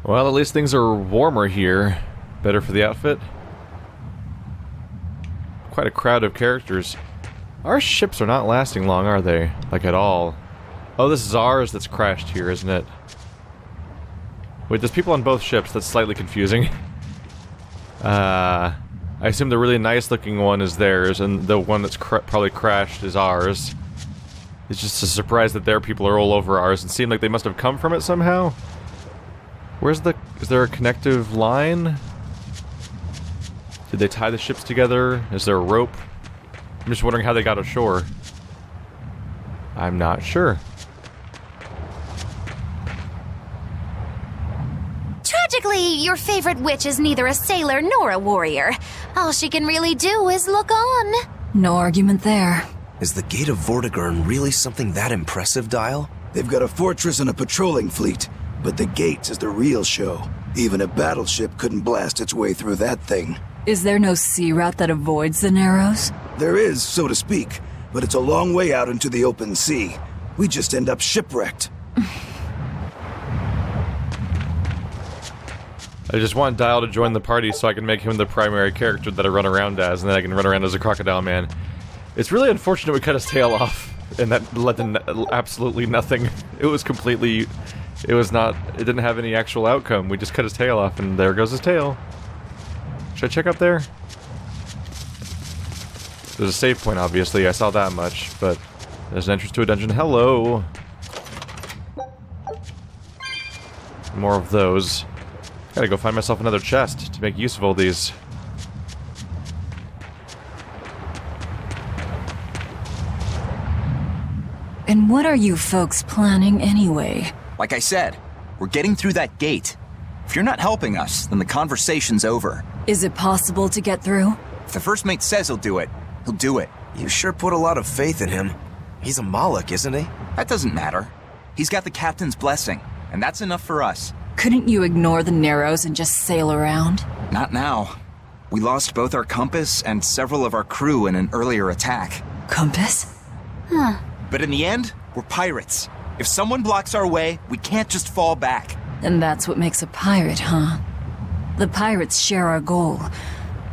Well, at least things are warmer here. Better for the outfit. Quite a crowd of characters. Our ships are not lasting long, are they? Like, at all. Oh, this is ours that's crashed here, isn't it? Wait, there's people on both ships. That's slightly confusing. I assume the really nice-looking one is theirs, and the one that's probably crashed is ours. It's just a surprise that their people are all over ours, and seem like they must have come from it somehow. Where's the... is there a connective line? Did they tie the ships together? Is there a rope? I'm just wondering how they got ashore. I'm not sure. Tragically, your favorite witch is neither a sailor nor a warrior. All she can really do is look on. No argument there. Is the Gate of Vortigern really something that impressive, Dial? They've got a fortress and a patrolling fleet, but the gate is the real show. Even a battleship couldn't blast its way through that thing. Is there no sea route that avoids the Narrows? There is, so to speak, but it's a long way out into the open sea. We just end up shipwrecked. I just want Dial to join the party so I can make him the primary character that I run around as, and then I can run around as a crocodile man. It's really unfortunate we cut his tail off, and that led to absolutely nothing. It was completely... it was not... it didn't have any actual outcome. We just cut his tail off, and there goes his tail. Should I check up there? There's a save point, obviously. I saw that much, but there's an entrance to a dungeon. Hello! More of those. Gotta go find myself another chest to make use of all these. And what are you folks planning anyway? Like I said, we're getting through that gate. If you're not helping us, then the conversation's over. Is it possible to get through? If the first mate says he'll do it, he'll do it. You sure put a lot of faith in him. He's a Moloch, isn't he? That doesn't matter. He's got the captain's blessing, and that's enough for us. Couldn't you ignore the Narrows and just sail around? Not now. We lost both our compass and several of our crew in an earlier attack. Compass? But in the end, we're pirates. If someone blocks our way, we can't just fall back. And that's what makes a pirate, huh? The pirates share our goal.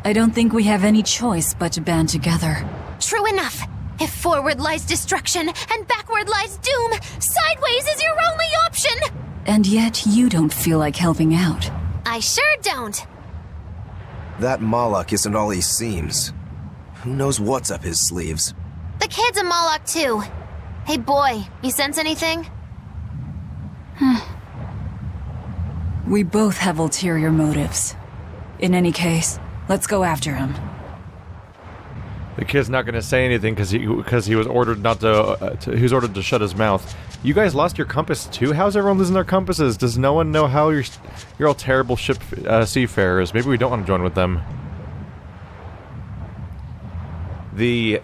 I don't think we have any choice but to band together. True enough. If forward lies destruction and backward lies doom, sideways is your only option! And yet you don't feel like helping out. I sure don't. That Moloch isn't all he seems. Who knows what's up his sleeves? The kid's a Moloch too. Hey boy, you sense anything? We both have ulterior motives. In any case, let's go after him. The kid's not gonna say anything because he was ordered not to. He was ordered to shut his mouth. You guys lost your compass too? How's everyone losing their compasses? Does no one know how you're all terrible ship seafarers? Maybe we don't want to join with them. The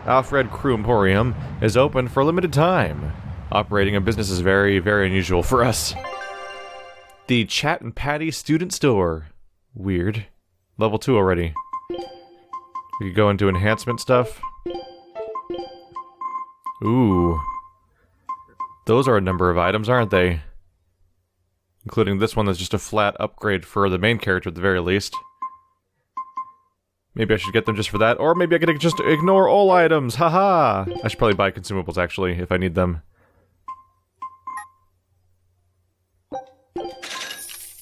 Alfred Crew Emporium is open for a limited time. Operating a business is very, very unusual for us. The Chat and Patty Student Store. Weird. Level 2 already. We could go into enhancement stuff. Ooh. Those are a number of items, aren't they? Including this one that's just a flat upgrade for the main character at the very least. Maybe I should get them just for that, or maybe I could just ignore all items, haha! I should probably buy consumables, actually, if I need them.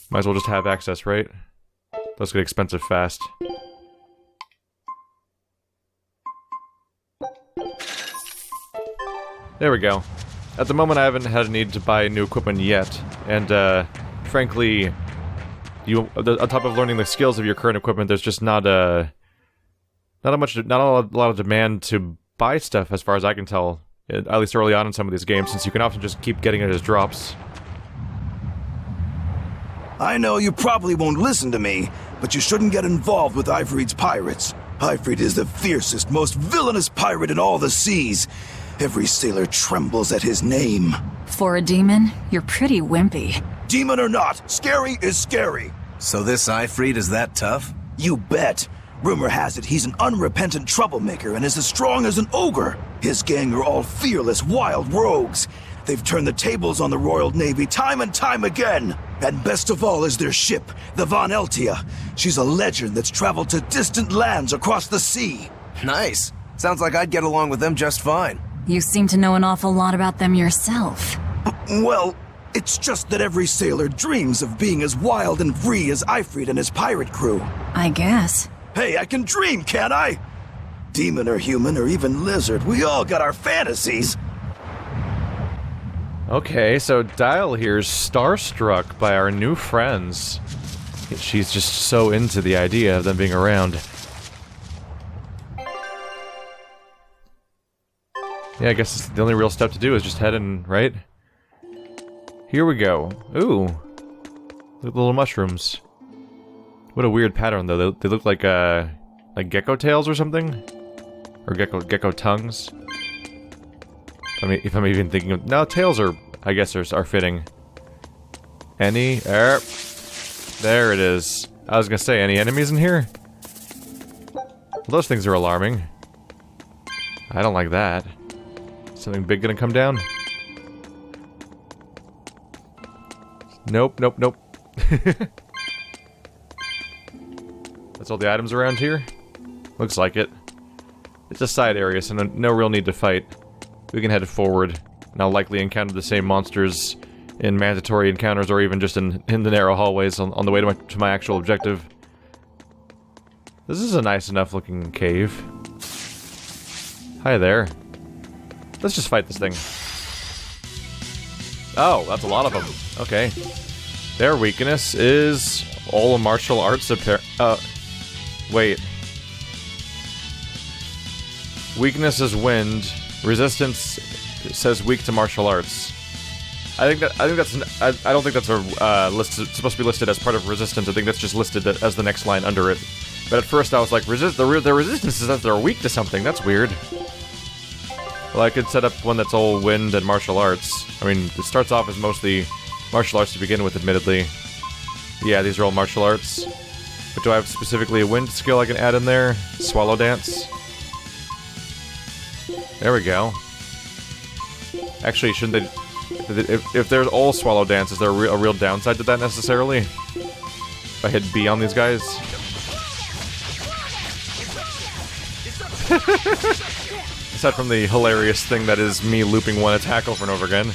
Might as well just have access, right? Those get expensive fast. There we go. At the moment I haven't had a need to buy new equipment yet, and frankly, on top of learning the skills of your current equipment, there's just not a lot of demand to buy stuff as far as I can tell, at least early on in some of these games, since you can often just keep getting it as drops. I know you probably won't listen to me, but you shouldn't get involved with Ifrit's pirates. Ifrit is the fiercest, most villainous pirate in all the seas. Every sailor trembles at his name. For a demon, you're pretty wimpy. Demon or not, scary is scary. So this Ifrit is that tough? You bet. Rumor has it he's an unrepentant troublemaker and is as strong as an ogre. His gang are all fearless, wild rogues. They've turned the tables on the Royal Navy time and time again. And best of all is their ship, the Von Eltia. She's a legend that's traveled to distant lands across the sea. Nice. Sounds like I'd get along with them just fine. You seem to know an awful lot about them yourself. Well, it's just that every sailor dreams of being as wild and free as Ifrit and his pirate crew. I guess. Hey, I can dream, can't I? Demon or human or even lizard, we all got our fantasies. Okay, so Dial here's starstruck by our new friends. She's just so into the idea of them being around. Yeah, I guess the only real step to do is just head in, right? Here we go. Ooh. Look at the little mushrooms. What a weird pattern, though. They look like gecko tails or something? Or gecko tongues? If I'm even thinking of... No, tails are, I guess, are fitting. Any? There it is. I was gonna say, any enemies in here? Well, those things are alarming. I don't like that. Something big gonna come down? Nope, nope, nope. That's all the items around here? Looks like it. It's a side area, so no real need to fight. We can head forward, and I'll likely encounter the same monsters in mandatory encounters or even just in the narrow hallways on the way to my actual objective. This is a nice enough looking cave. Hi there. Let's just fight this thing. Oh, that's a lot of them. Okay. Their weakness is all martial arts wait. Weakness is wind. Resistance says weak to martial arts. I don't think that's supposed to be listed as part of resistance. I think that's just listed as the next line under it. But at first I was like, their resistance is that they're weak to something. That's weird. Well, I could set up one that's all wind and martial arts. I mean, it starts off as mostly martial arts to begin with, admittedly. Yeah, these are all martial arts. But do I have specifically a wind skill I can add in there? Swallow dance? There we go. Actually, shouldn't they... If they're all swallow dance, is there a real downside to that necessarily? If I hit B on these guys? Aside from the hilarious thing that is me looping one attack over and over again.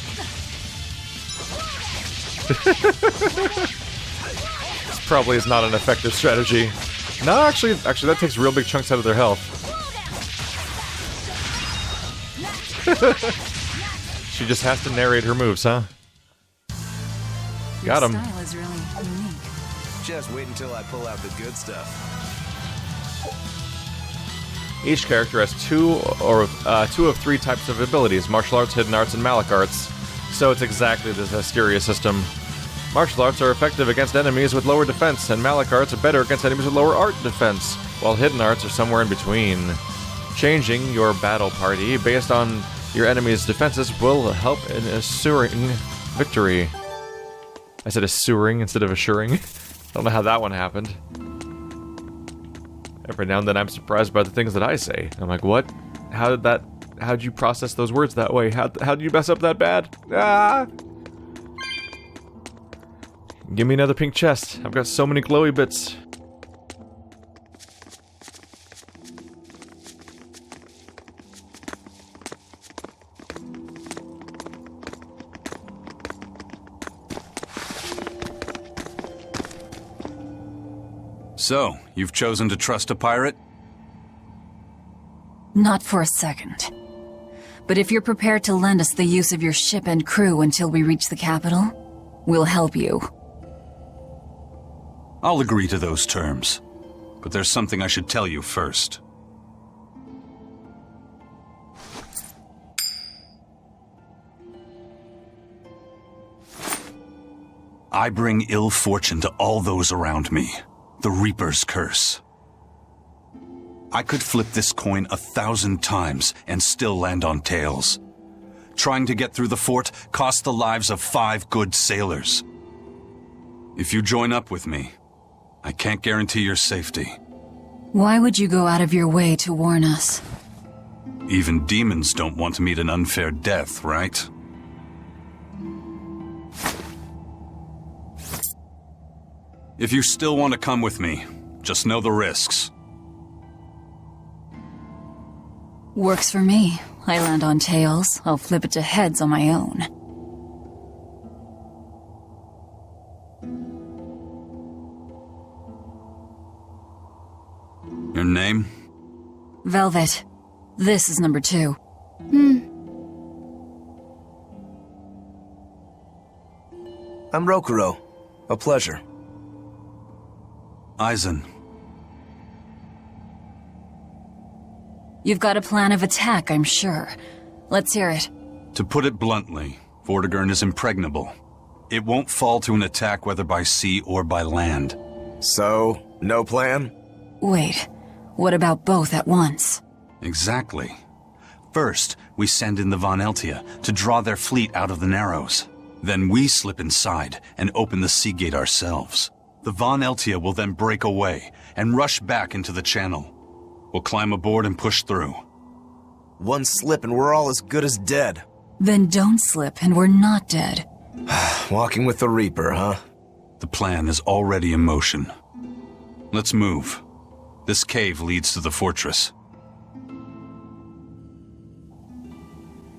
This probably is not an effective strategy. No, actually that takes real big chunks out of their health. She just has to narrate her moves, huh? Got him. Your style is really unique. Just wait until I pull out the good stuff. Each character has two of three types of abilities: martial arts, hidden arts, and malak arts. So it's exactly the Zestiria system. Martial arts are effective against enemies with lower defense, and malak arts are better against enemies with lower art defense, while hidden arts are somewhere in between. Changing your battle party based on your enemy's defenses will help in assuring victory. I said assuring instead of assuring. I don't know how that one happened. Every now and then I'm surprised by the things that I say. I'm like, what? How'd you process those words that way? How'd you mess up that bad? Ah! Give me another pink chest. I've got so many glowy bits. So, you've chosen to trust a pirate? Not for a second. But if you're prepared to lend us the use of your ship and crew until we reach the capital, we'll help you. I'll agree to those terms. But there's something I should tell you first. I bring ill fortune to all those around me. The Reaper's curse. I could flip this coin 1,000 times and still land on tails. Trying to get through the fort cost the lives of 5 good sailors. If you join up with me, I can't guarantee your safety. Why would you go out of your way to warn us? Even demons don't want to meet an unfair death, right? If you still want to come with me, just know the risks. Works for me. I land on tails, I'll flip it to heads on my own. Your name? Velvet. This is number 2. I'm Rokuro. A pleasure. Aizen. You've got a plan of attack, I'm sure. Let's hear it. To put it bluntly, Vortigern is impregnable. It won't fall to an attack whether by sea or by land. So, no plan? Wait, what about both at once? Exactly. First, we send in the Von Eltia to draw their fleet out of the Narrows. Then we slip inside and open the sea gate ourselves. The Von Eltia will then break away and rush back into the channel. We'll climb aboard and push through. One slip and we're all as good as dead. Then don't slip and we're not dead. Walking with the Reaper, huh? The plan is already in motion. Let's move. This cave leads to the fortress.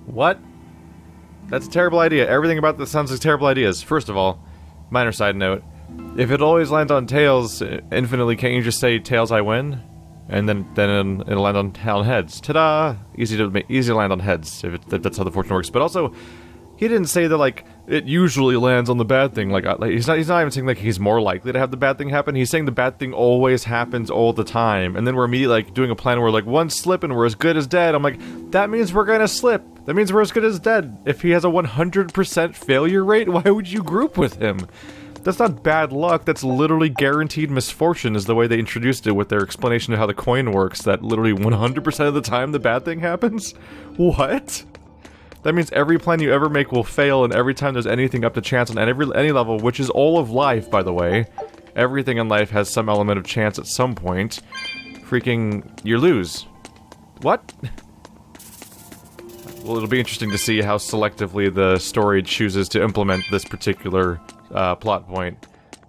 What? That's a terrible idea. Everything about this sounds like terrible ideas. First of all, minor side note, if it always lands on tails infinitely, can't you just say tails I win? And then it'll land on heads. Ta-da! Easy to land on heads if that's how the fortune works. But also, he didn't say that like it usually lands on the bad thing. Like he's not even saying like he's more likely to have the bad thing happen. He's saying the bad thing always happens all the time. And then we're immediately like doing a plan where like one slip and we're as good as dead. I'm like, that means we're gonna slip. That means we're as good as dead. If he has a 100% failure rate, why would you group with him? That's not bad luck, that's literally guaranteed misfortune is the way they introduced it with their explanation of how the coin works, that literally 100% of the time the bad thing happens? What? That means every plan you ever make will fail, and every time there's anything up to chance on any level, which is all of life, by the way. Everything in life has some element of chance at some point. Freaking, you lose. What? Well, it'll be interesting to see how selectively the story chooses to implement this particular plot point.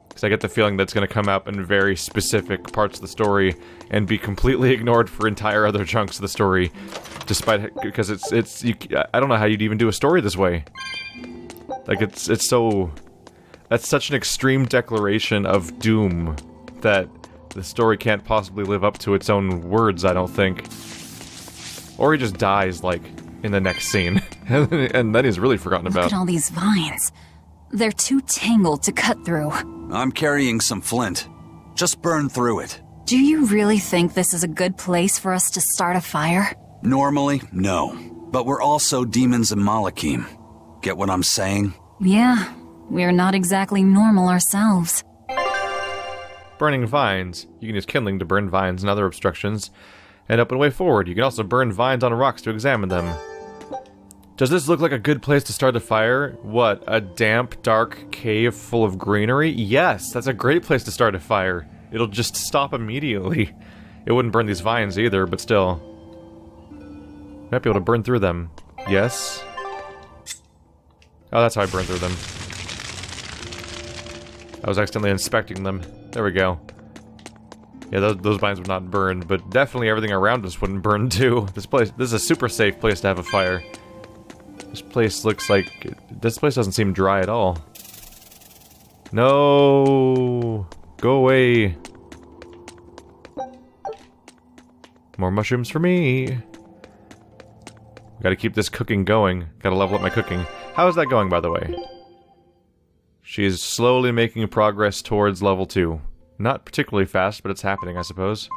Because I get the feeling that's going to come up in very specific parts of the story and be completely ignored for entire other chunks of the story. Because I don't know how you'd even do a story this way. Like, it's so... That's such an extreme declaration of doom that the story can't possibly live up to its own words, I don't think. Or he just dies, like, in the next scene. And then he's really forgotten about. Look at all these vines. They're too tangled to cut through. I'm carrying some flint. Just burn through it. Do you really think this is a good place for us to start a fire? Normally, no. But we're also demons and Malakim. Get what I'm saying? Yeah, we're not exactly normal ourselves. Burning vines. You can use kindling to burn vines and other obstructions, and open a way forward. You can also burn vines on rocks to examine them. Does this look like a good place to start a fire? What, a damp, dark cave full of greenery? Yes, that's a great place to start a fire. It'll just stop immediately. It wouldn't burn these vines either, but still. Might be able to burn through them. Yes? Oh, that's how I burn through them. I was accidentally inspecting them. There we go. Yeah, those vines would not burn, but definitely everything around us wouldn't burn too. This is a super safe place to have a fire. This place looks like... This place doesn't seem dry at all. No! Go away! More mushrooms for me! Gotta keep this cooking going. Gotta level up my cooking. How is that going, by the way? She is slowly making progress towards level 2. Not particularly fast, but it's happening, I suppose.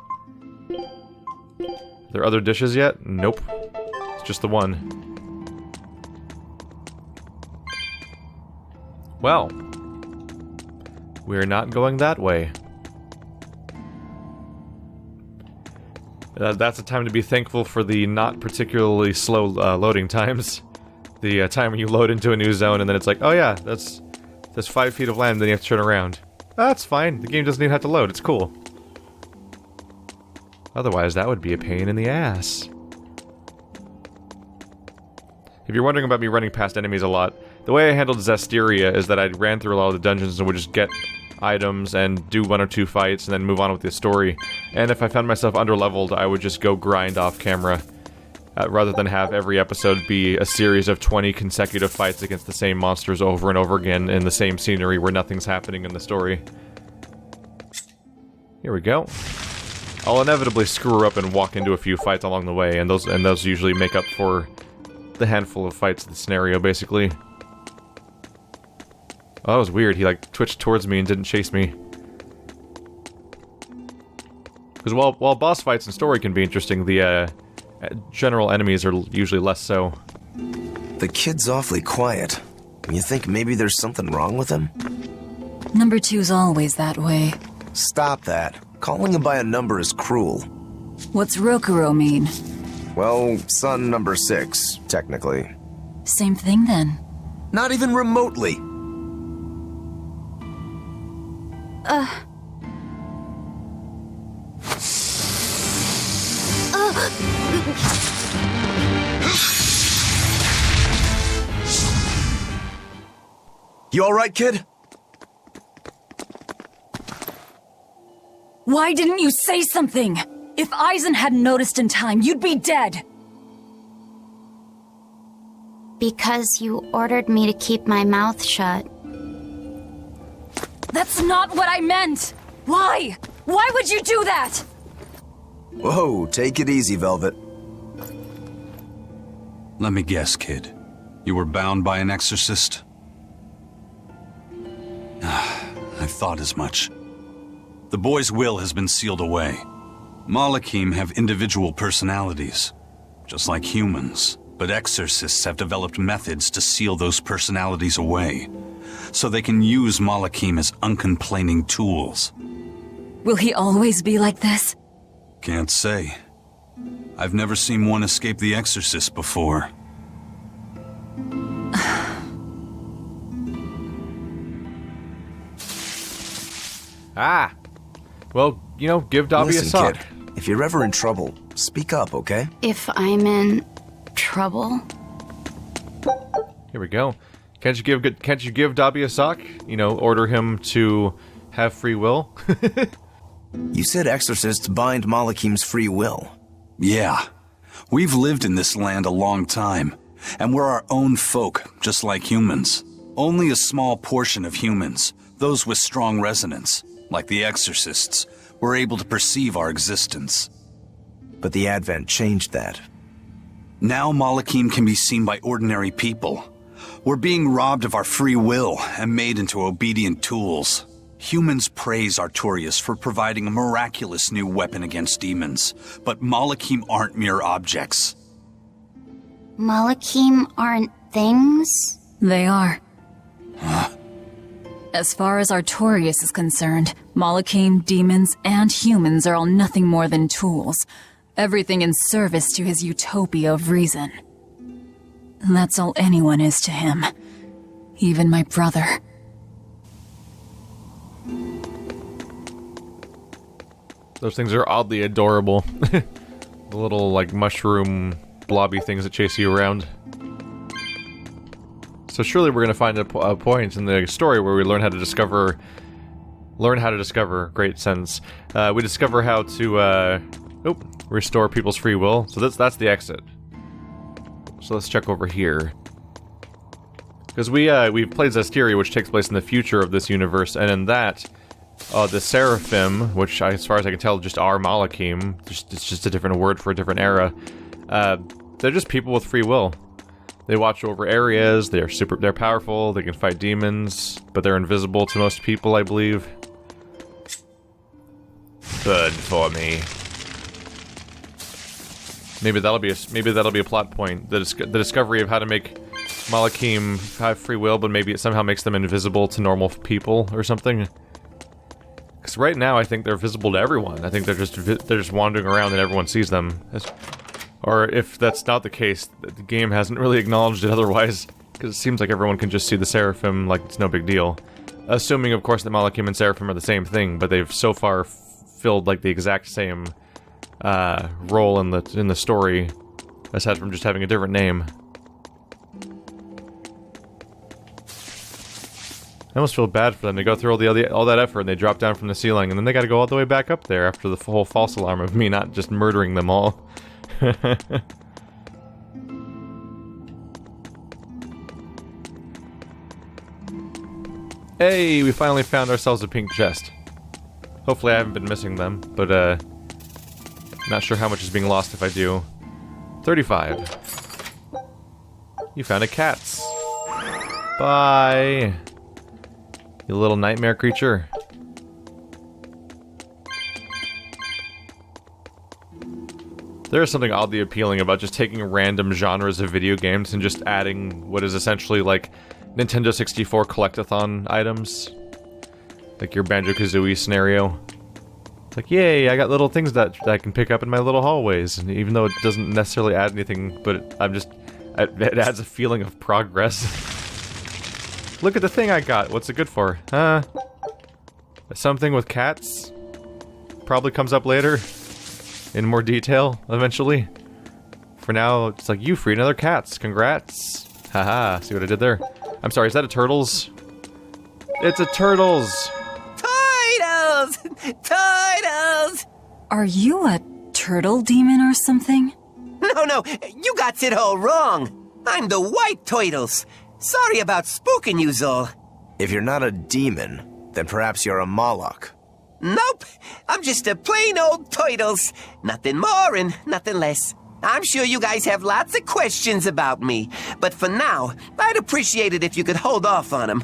Are there other dishes yet? Nope. It's just the one. Well, we're not going that way. That's a time to be thankful for the not particularly slow loading times. The time when you load into a new zone and then it's like, oh yeah, that's 5 feet of land, then you have to turn around. That's fine, the game doesn't even have to load, it's cool. Otherwise, that would be a pain in the ass. If you're wondering about me running past enemies a lot, the way I handled Zestiria is that I ran through a lot of the dungeons and would just get items and do 1 or 2 fights and then move on with the story. And if I found myself underleveled, I would just go grind off camera. Rather than have every episode be a series of 20 consecutive fights against the same monsters over and over again in the same scenery where nothing's happening in the story. Here we go. I'll inevitably screw up and walk into a few fights along the way, and those usually make up for the handful of fights of the scenario, basically. Oh, that was weird. He, like, twitched towards me and didn't chase me. Because while boss fights and story can be interesting, the, general enemies are usually less so. The kid's awfully quiet. You think maybe there's something wrong with him? Number 2's always that way. Stop that. Calling him by a number is cruel. What's Rokuro mean? Well, son number 6, technically. Same thing then. Not even remotely. You alright, kid? Why didn't you say something? If Eisen hadn't noticed in time, you'd be dead! Because you ordered me to keep my mouth shut. That's not what I meant! Why? Why would you do that? Whoa, take it easy, Velvet. Let me guess, kid. You were bound by an exorcist? I thought as much. The boy's will has been sealed away. Malakim have individual personalities, just like humans. But exorcists have developed methods to seal those personalities away, so they can use Malakim as uncomplaining tools. Will he always be like this? Can't say. I've never seen one escape the exorcist before. Ah! Well, you know, give Dobby a Listen, sock. kid, if you're ever in trouble, speak up, okay? If I'm in trouble? Here we go. Can't you give Dobby a sock? You know, order him to have free will? You said exorcists bind Malakim's free will. Yeah. We've lived in this land a long time, and we're our own folk, just like humans. Only a small portion of humans, those with strong resonance, like the exorcists, were able to perceive our existence. But the Advent changed that. Now Malakim can be seen by ordinary people. We're being robbed of our free will and made into obedient tools. Humans praise Artorias for providing a miraculous new weapon against demons, but Malakim aren't mere objects. Malakim aren't things? They are. As far as Artorias is concerned, Malakim, demons, and humans are all nothing more than tools. Everything in service to his utopia of reason. And that's all anyone is to him. Even my brother. Those things are oddly adorable. The little, like, mushroom blobby things that chase you around. So surely we're gonna find a point in the story where we learn how to discover... great sentence. We discover how to, restore people's free will. So that's the exit. So let's check over here. Because we've played Zestiria, which takes place in the future of this universe, and in that, the Seraphim, which as far as I can tell just are Malakim, it's just a different word for a different era, they're just people with free will. They watch over areas, they're powerful, they can fight demons, but they're invisible to most people, I believe. Good for me. Maybe that'll be a plot point. The discovery of how to make Malakim have free will, but maybe it somehow makes them invisible to normal people or something. Because right now, I think they're visible to everyone. I think they're just wandering around and everyone sees them. Or if that's not the case, the game hasn't really acknowledged it otherwise. Because it seems like everyone can just see the Seraphim like it's no big deal. Assuming, of course, that Malakim and Seraphim are the same thing, but they've so far filled like the exact same role in the story, aside from just having a different name. I almost feel bad for them. They go through all that effort and they drop down from the ceiling, and then they gotta go all the way back up there after the whole false alarm of me not just murdering them all. Hey, we finally found ourselves a pink chest. Hopefully I haven't been missing them, but not sure how much is being lost if I do. 35. You found a cat's. Bye. You little nightmare creature. There is something oddly appealing about just taking random genres of video games and just adding what is essentially like Nintendo 64 collectathon items. Like your Banjo-Kazooie scenario. It's like, yay, I got little things that I can pick up in my little hallways. And even though it doesn't necessarily add anything, but it adds a feeling of progress. Look at the thing I got. What's it good for? Huh? Something with cats? Probably comes up later. In more detail, eventually. For now, it's like, you freed another cats. Congrats. Haha, see what I did there? I'm sorry, is that a turtles? It's a turtles! Turtles! Turtles! Are you a turtle demon or something? No, you got it all wrong. I'm the white turtles. Sorry about spooking you, Zol. If you're not a demon, then perhaps you're a Moloch. Nope, I'm just a plain old turtles. Nothing more and nothing less. I'm sure you guys have lots of questions about me, but for now, I'd appreciate it if you could hold off on them.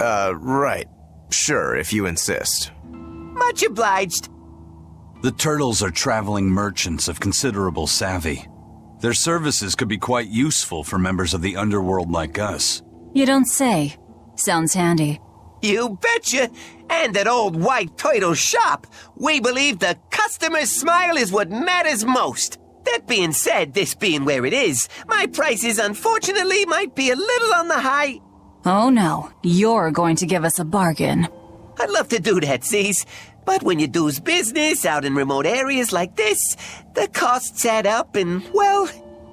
Right. Sure, if you insist. Much obliged. The turtles are traveling merchants of considerable savvy. Their services could be quite useful for members of the underworld like us. You don't say. Sounds handy. You betcha. And at old white turtle shop, we believe the customer's smile is what matters most. That being said, this being where it is, my prices unfortunately might be a little on the high. Oh no, you're going to give us a bargain. I'd love to do that, C's. But when you do's business out in remote areas like this, the costs add up and, well...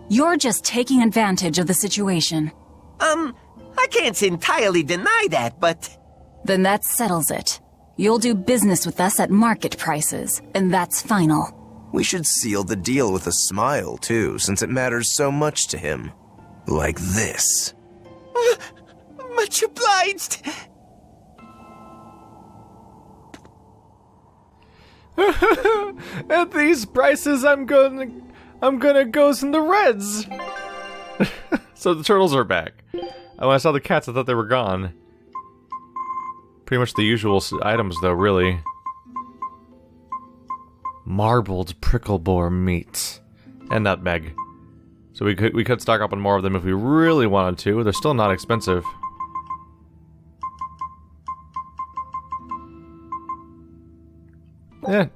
You're just taking advantage of the situation. I can't entirely deny that, but... Then that settles it. You'll do business with us at market prices, and that's final. We should seal the deal with a smile, too, since it matters so much to him. Like this. Much obliged. At these prices, I'm gonna go in the reds. So the turtles are back. When I saw the cats, I thought they were gone. Pretty much the usual items, though, really. Marbled prickle boar meat and nutmeg. So we could stock up on more of them if we really wanted to. They're still not expensive. Yeah,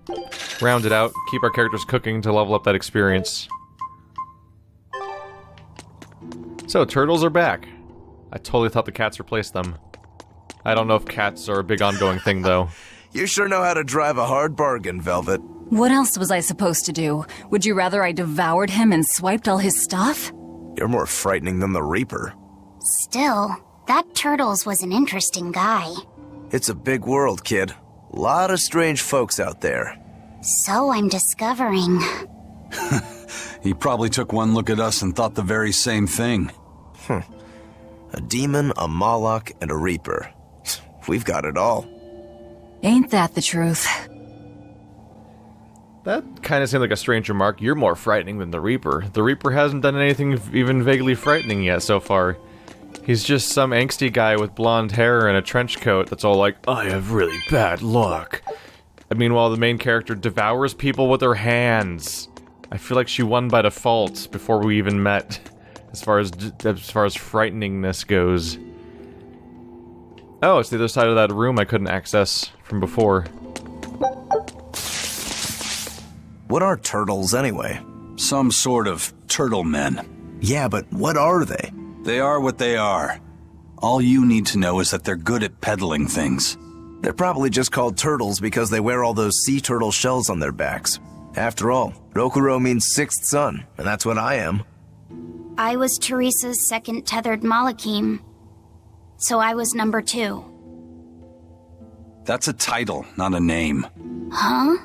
round it out. Keep our characters cooking to level up that experience. So, turtles are back. I totally thought the cats replaced them. I don't know if cats are a big ongoing thing, though. You sure know how to drive a hard bargain, Velvet. What else was I supposed to do? Would you rather I devoured him and swiped all his stuff? You're more frightening than the Reaper. Still, that Turtles was an interesting guy. It's a big world, kid. Lot of strange folks out there. So I'm discovering. He probably took one look at us and thought the very same thing. A demon, a Moloch, and a Reaper. We've got it all. Ain't that the truth? That kind of seemed like a strange remark. You're more frightening than the Reaper. The Reaper hasn't done anything even vaguely frightening yet so far. He's just some angsty guy with blonde hair and a trench coat that's all like, I have really bad luck. Meanwhile, the main character devours people with her hands. I feel like she won by default before we even met, as far as frighteningness goes. Oh, it's the other side of that room I couldn't access from before. What are turtles, anyway? Some sort of turtle men. Yeah, but what are they? They are what they are. All you need to know is that they're good at peddling things. They're probably just called turtles because they wear all those sea turtle shells on their backs. After all, Rokuro means sixth son, and that's what I am. I was Teresa's second tethered Malakim, so I was number 2. That's a title, not a name. Huh?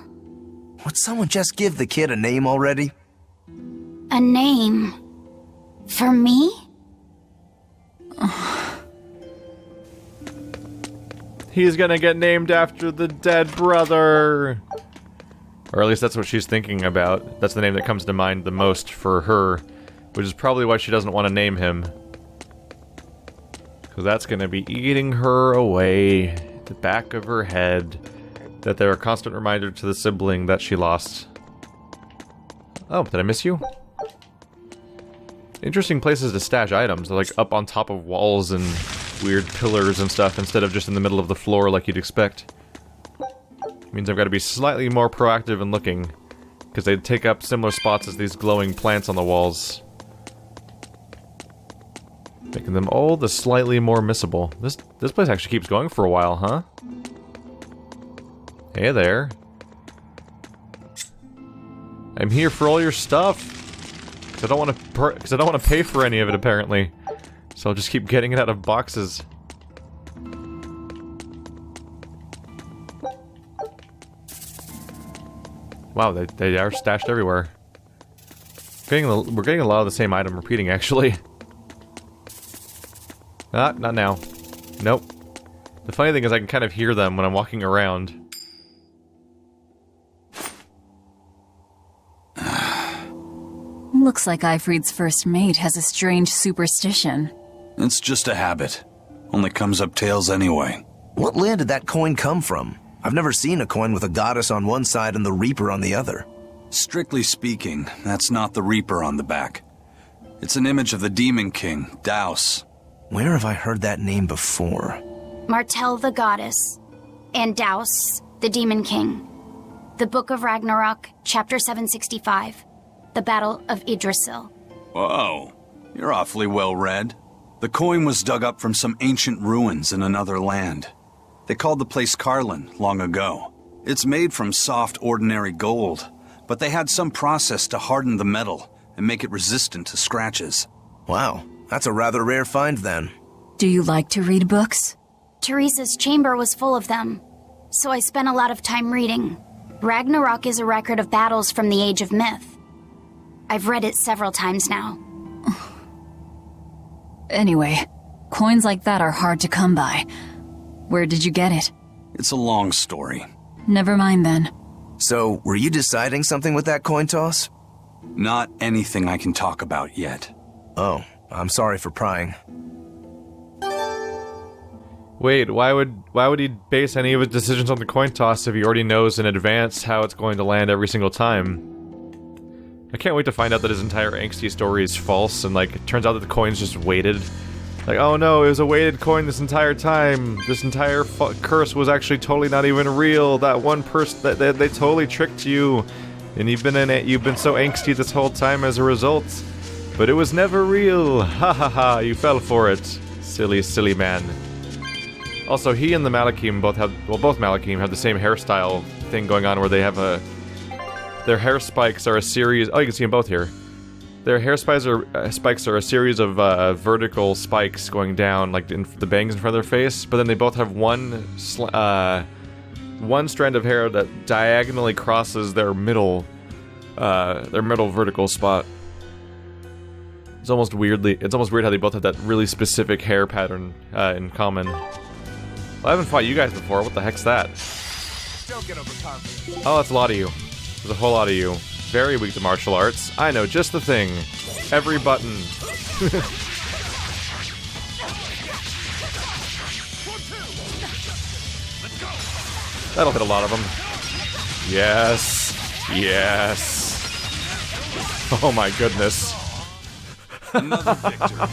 Would someone just give the kid a name already? A name? For me? He's gonna get named after the dead brother! Or at least that's what she's thinking about. That's the name that comes to mind the most for her. Which is probably why she doesn't want to name him. Because that's gonna be eating her away. At the back of her head. That they're a constant reminder to the sibling that she lost. Oh, did I miss you? Interesting places to stash items. They're like up on top of walls and weird pillars and stuff instead of just in the middle of the floor like you'd expect. Means I've got to be slightly more proactive in looking. Because they take up similar spots as these glowing plants on the walls. Making them all the slightly more missable. This place actually keeps going for a while, huh? Hey there. I'm here for all your stuff. Because I don't want to pay for any of it apparently. So I'll just keep getting it out of boxes. Wow, they are stashed everywhere. We're getting a lot of the same item repeating actually. Not now. Nope. The funny thing is I can kind of hear them when I'm walking around. Looks like Ifrid's first mate has a strange superstition. It's just a habit. Only comes up tails anyway. What land did that coin come from? I've never seen a coin with a goddess on one side and the Reaper on the other. Strictly speaking, that's not the Reaper on the back. It's an image of the Demon King, Daus. Where have I heard that name before? Martel the goddess. And Daus, the demon king. The Book of Ragnarok, chapter 765. The Battle of Yggdrasil. Whoa, you're awfully well read. The coin was dug up from some ancient ruins in another land. They called the place Carlin long ago. It's made from soft, ordinary gold, but they had some process to harden the metal and make it resistant to scratches. Wow, that's a rather rare find then. Do you like to read books? Teresa's chamber was full of them, so I spent a lot of time reading. Ragnarok is a record of battles from the Age of Myth. I've read it several times now. Anyway, coins like that are hard to come by. Where did you get it? It's a long story. Never mind then. So, were you deciding something with that coin toss? Not anything I can talk about yet. Oh, I'm sorry for prying. Wait, why would he base any of his decisions on the coin toss if he already knows in advance how it's going to land every single time? I can't wait to find out that his entire angsty story is false, and like, it turns out that the coin's just weighted. Like, oh no, it was a weighted coin this entire time. This entire curse was actually totally not even real. That one person, they totally tricked you. And you've been so angsty this whole time as a result. But it was never real. Ha ha ha, you fell for it. Silly, silly man. Also, he and the Malakim both Malakim have the same hairstyle thing going on where they have their hair spikes are a series... Oh, you can see them both here. Their hair spikes are a series of vertical spikes going down, like the bangs in front of their face, but then they both have one strand of hair that diagonally crosses their middle vertical spot. It's almost weird how they both have that really specific hair pattern in common. Well, I haven't fought you guys before. What the heck's that? Don't get overconfident. Oh, that's a lot of you. There's a whole lot of you. Very weak to martial arts. I know just the thing. Every button. That'll hit a lot of them. Yes. Yes. Oh my goodness. Another victory.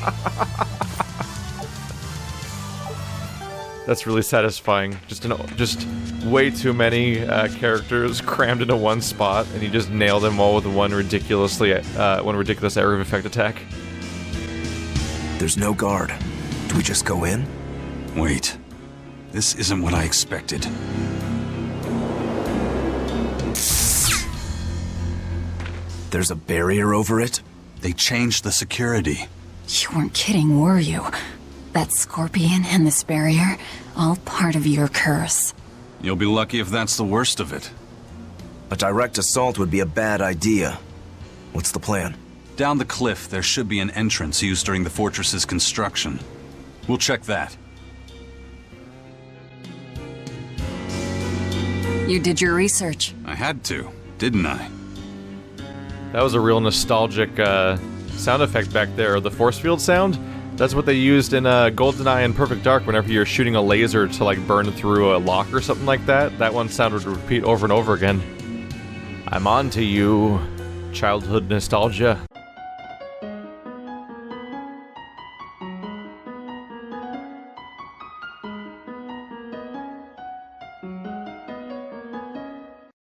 That's really satisfying. Just way too many characters crammed into one spot, and you just nail them all with one ridiculous area of effect attack. There's no guard. Do we just go in? Wait. This isn't what I expected. There's a barrier over it? They changed the security. You weren't kidding, were you? That scorpion and this barrier, all part of your curse. You'll be lucky if that's the worst of it. A direct assault would be a bad idea. What's the plan? Down the cliff, there should be an entrance used during the fortress's construction. We'll check that. You did your research. I had to, didn't I? That was a real nostalgic sound effect back there. The force field sound? That's what they used in GoldenEye and Perfect Dark whenever you're shooting a laser to like burn through a lock or something like that. That one sound would repeat over and over again. I'm on to you, childhood nostalgia.